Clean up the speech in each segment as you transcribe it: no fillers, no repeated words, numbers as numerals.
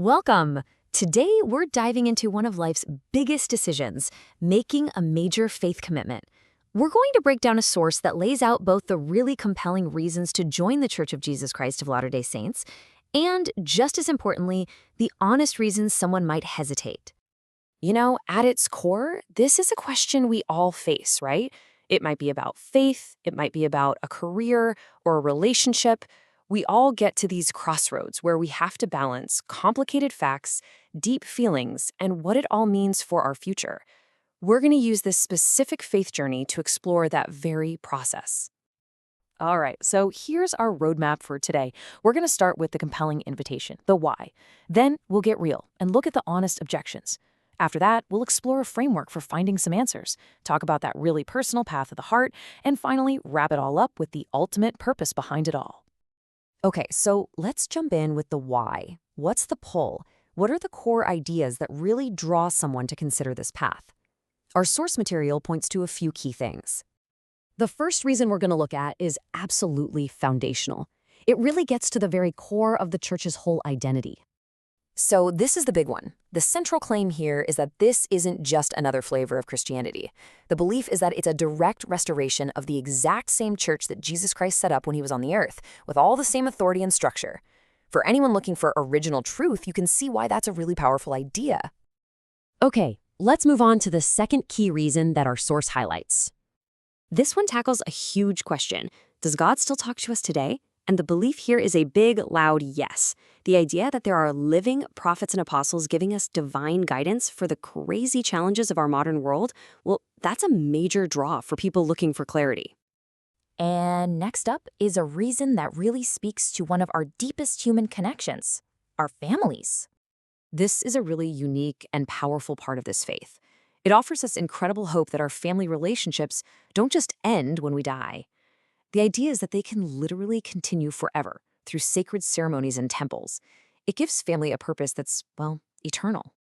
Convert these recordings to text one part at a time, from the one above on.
Welcome! Today, we're diving into one of life's biggest decisions, making a major faith commitment. We're going to break down a source that lays out both the really compelling reasons to join the Church of Jesus Christ of Latter-day Saints and, just as importantly, the honest reasons someone might hesitate. You know, at its core, this is a question we all face, right? It might be about faith, it might be about a career or a relationship. We all get to these crossroads where we have to balance complicated facts, deep feelings, and what it all means for our future. We're going to use this specific faith journey to explore that very process. All right, so here's our roadmap for today. We're going to start with the compelling invitation, the why. Then we'll get real and look at the honest objections. After that, we'll explore a framework for finding some answers, talk about that really personal path of the heart, and finally wrap it all up with the ultimate purpose behind it all. Okay, so let's jump in with the why. What's the pull? What are the core ideas that really draw someone to consider this path? Our source material points to a few key things. The first reason we're going to look at is absolutely foundational. It really gets to the very core of the church's whole identity. So this is the big one. The central claim here is that this isn't just another flavor of Christianity. The belief is that it's a direct restoration of the exact same church that Jesus Christ set up when he was on the earth, with all the same authority and structure. For anyone looking for original truth, you can see why that's a really powerful idea. Okay, let's move on to the second key reason that our source highlights. This one tackles a huge question. Does God still talk to us today? And the belief here is a big, loud yes. The idea that there are living prophets and apostles giving us divine guidance for the crazy challenges of our modern world, well, that's a major draw for people looking for clarity. And next up is a reason that really speaks to one of our deepest human connections, our families. This is a really unique and powerful part of this faith. It offers us incredible hope that our family relationships don't just end when we die. The idea is that they can literally continue forever through sacred ceremonies and temples. It gives family a purpose that's, well, eternal.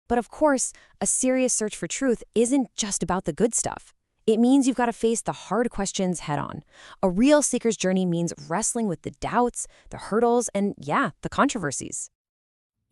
But of course, a serious search for truth isn't just about the good stuff. It means you've got to face the hard questions head on. A real seeker's journey means wrestling with the doubts, the hurdles, and the controversies.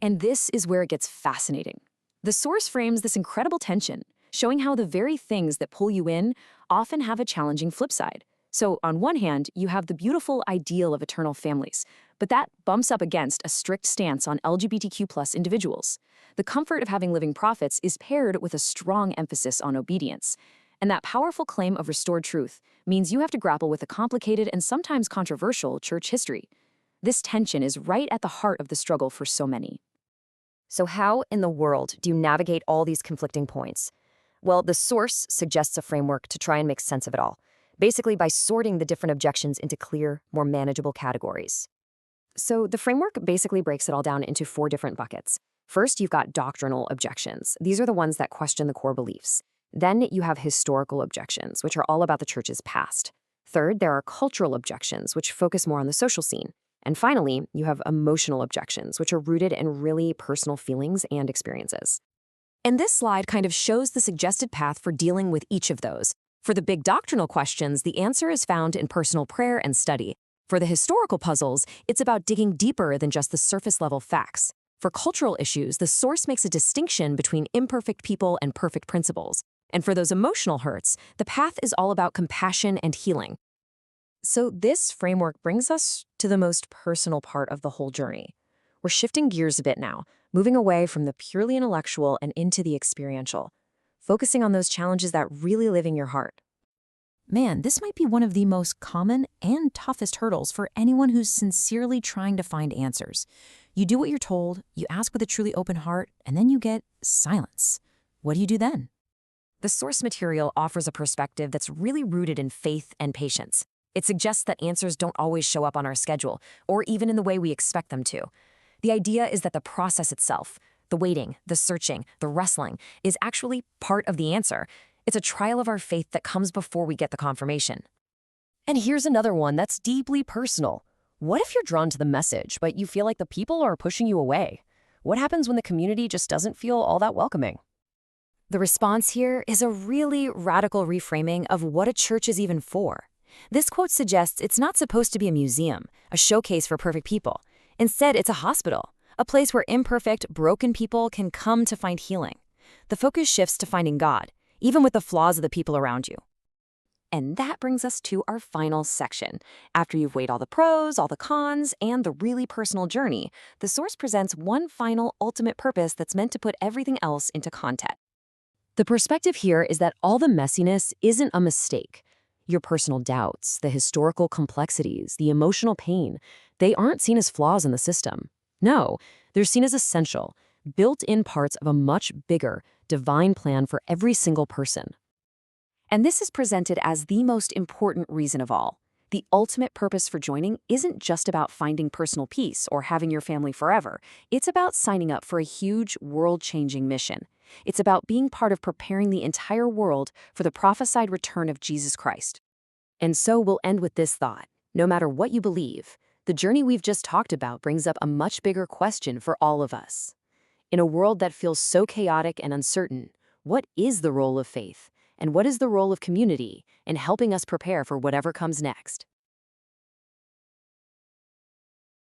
And this is where it gets fascinating. The source frames this incredible tension, showing how the very things that pull you in often have a challenging flip side. So on one hand, you have the beautiful ideal of eternal families, but that bumps up against a strict stance on LGBTQ+ individuals. The comfort of having living prophets is paired with a strong emphasis on obedience. And that powerful claim of restored truth means you have to grapple with a complicated and sometimes controversial church history. This tension is right at the heart of the struggle for so many. So how in the world do you navigate all these conflicting points? Well, the source suggests a framework to try and make sense of it all. Basically by sorting the different objections into clear, more manageable categories. So the framework basically breaks it all down into 4 different buckets. First, you've got doctrinal objections. These are the ones that question the core beliefs. Then you have historical objections, which are all about the church's past. Third, there are cultural objections, which focus more on the social scene. And finally, you have emotional objections, which are rooted in really personal feelings and experiences. And this slide kind of shows the suggested path for dealing with each of those. For the big doctrinal questions, the answer is found in personal prayer and study. For the historical puzzles, it's about digging deeper than just the surface-level facts. For cultural issues, the source makes a distinction between imperfect people and perfect principles. And for those emotional hurts, the path is all about compassion and healing. So this framework brings us to the most personal part of the whole journey. We're shifting gears a bit now, moving away from the purely intellectual and into the experiential, focusing on those challenges that really live in your heart. Man, this might be one of the most common and toughest hurdles for anyone who's sincerely trying to find answers. You do what you're told, you ask with a truly open heart, and then you get silence. What do you do then? The source material offers a perspective that's really rooted in faith and patience. It suggests that answers don't always show up on our schedule, or even in the way we expect them to. The idea is that the process itself, the waiting, the searching, the wrestling, is actually part of the answer. It's a trial of our faith that comes before we get the confirmation. And here's another one that's deeply personal. What if you're drawn to the message, but you feel like the people are pushing you away? What happens when the community just doesn't feel all that welcoming? The response here is a really radical reframing of what a church is even for. This quote suggests it's not supposed to be a museum, a showcase for perfect people. Instead, it's a hospital, a place where imperfect, broken people can come to find healing. The focus shifts to finding God, even with the flaws of the people around you. And that brings us to our final section. After you've weighed all the pros, all the cons, and the really personal journey, the source presents one final ultimate purpose that's meant to put everything else into context. The perspective here is that all the messiness isn't a mistake. Your personal doubts, the historical complexities, the emotional pain, they aren't seen as flaws in the system. No, they're seen as essential, built-in parts of a much bigger, divine plan for every single person. And this is presented as the most important reason of all. The ultimate purpose for joining isn't just about finding personal peace or having your family forever. It's about signing up for a huge, world-changing mission. It's about being part of preparing the entire world for the prophesied return of Jesus Christ. And so we'll end with this thought. No matter what you believe, the journey we've just talked about brings up a much bigger question for all of us. In a world that feels so chaotic and uncertain, what is the role of faith? And what is the role of community in helping us prepare for whatever comes next?